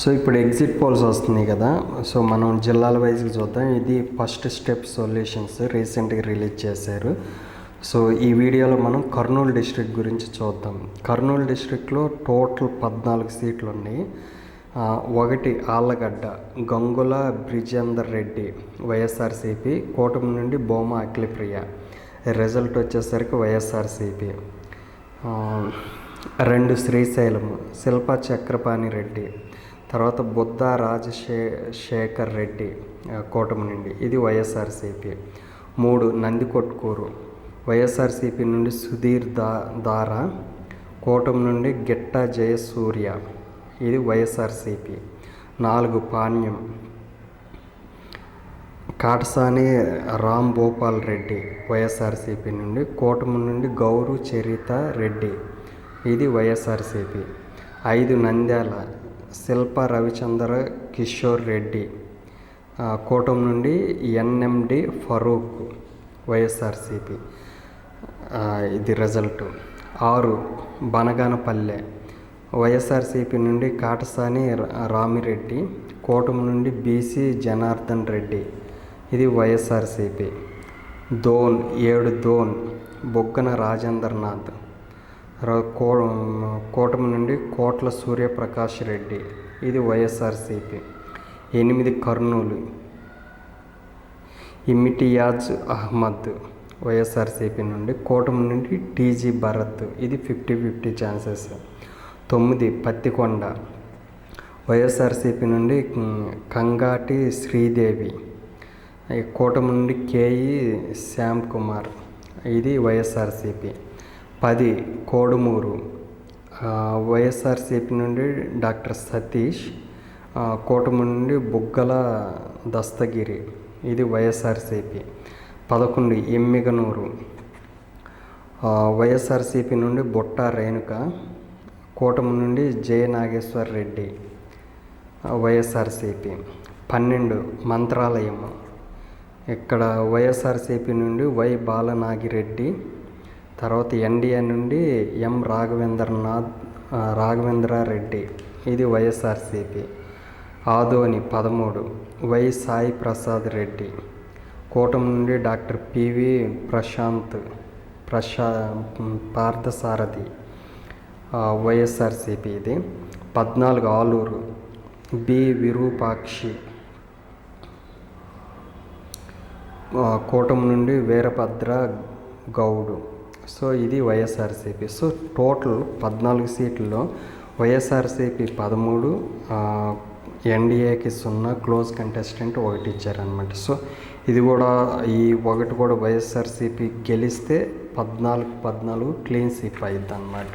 So ఇప్పుడు exit polls వస్తున్నాయి కదా. సో మనం జిల్లాల వైజ్గా చూద్దాం. ఇది ఫస్ట్ స్టెప్ సొల్యూషన్స్ రీసెంట్గా రిలీజ్ చేశారు. సో ఈ వీడియోలో మనం కర్నూలు డిస్ట్రిక్ట్ గురించి చూద్దాం. కర్నూలు డిస్ట్రిక్ట్లో టోటల్ 14 సీట్లు ఉన్నాయి. 1 ఆళ్ళగడ్డ గంగుల బ్రిజేందర్ రెడ్డి వైఎస్ఆర్సీపీ, కూటమి నుండి బోమా అఖిలప్రియ, రిజల్ట్ వచ్చేసరికి వైఎస్ఆర్సీపీ. 2 శ్రీశైలం శిల్ప చక్రపాణి రెడ్డి, తర్వాత బుద్ధ రాజశేఖర్ రెడ్డి కూటమి నుండి, ఇది వైఎస్ఆర్సీపీ. 3 నందికొట్కూరు వైఎస్ఆర్సీపీ నుండి సుధీర్ దారా, కూటమి నుండి గిట్ట జయసూర్య, ఇది వైఎస్ఆర్సీపీ. 4 పాణ్యం కాటసాని రామ్ భూపాల్ రెడ్డి వైఎస్ఆర్సీపీ నుండి, కూటమి నుండి గౌరు చరిత రెడ్డి, ఇది వైఎస్ఆర్సీపీ. 5 నంద్యాల శిల్ప రవిచంద్ర కిషోర్ రెడ్డి, కూటమి నుండి ఎన్ఎండి ఫరూక్, వైఎస్ఆర్సీపీ, ఇది రిజల్ట్. 6 బనగానపల్లె వైఎస్ఆర్సీపీ నుండి కాటసాని రామిరెడ్డి, కూటమి నుండి బీసీ జనార్దన్ రెడ్డి, ఇది వైఎస్ఆర్సీపీ. 7 దోన్ బొగ్గన రాజేంద్రనాథ్, కూటమి నుండి కోట్ల సూర్యప్రకాష్ రెడ్డి, ఇది వైఎస్ఆర్సీపీ. 8 కర్నూలు ఇమిటియాజ్ అహ్మద్ వైఎస్ఆర్సీపీ నుండి, కూటమి నుండి టీజీ భరత్, ఇది 50-50 ఛాన్సెస్. 9 పత్తికొండ వైఎస్ఆర్సీపీ నుండి కంగాటి శ్రీదేవి, కూటమి నుండి కేఈ శ్యామ్ కుమార్, ఇది వైఎస్ఆర్సీపీ. 10 కోడుమూరు వైఎస్ఆర్సీపీ నుండి డాక్టర్ సతీష్, కూటమి నుండి బుగ్గల దస్తగిరి, ఇది వైఎస్ఆర్సీపీ. 11 ఎమ్మిగనూరు వైఎస్ఆర్సీపీ నుండి బుట్ట రేణుక, కూటమి నుండి జయ నాగేశ్వర్ రెడ్డి, వైఎస్ఆర్సీపీ. 12 మంత్రాలయం ఇక్కడ వైఎస్ఆర్సీపీ నుండి వై బాలనాగిరెడ్డి, తర్వాత ఎన్డీఏ నుండి ఎం రాఘవేంద్రారెడ్డి, ఇది వైఎస్ఆర్సీపీ. ఆదోని 13 వై సాయి ప్రసాద్ రెడ్డి, కూటమి నుండి డాక్టర్ పివి పార్థసారథి, వైఎస్ఆర్సీపీ, ఇది. 14 ఆలూరు బి విరూపాక్షి, కూటమి నుండి వీరభద్ర గౌడు, సో ఇది వైఎస్ఆర్సీపీ. సో టోటల్ 14 సీట్లలో వైఎస్ఆర్సీపీ 13, ఎన్డీఏకి 0, క్లోజ్ కంటెస్టెంట్ 1 ఇచ్చారనమాట. సో ఇది కూడా ఈ 1 కూడా వైఎస్ఆర్సీపీ గెలిస్తే 14 క్లీన్ స్వీప్ అయ్యిద్ది అనమాట.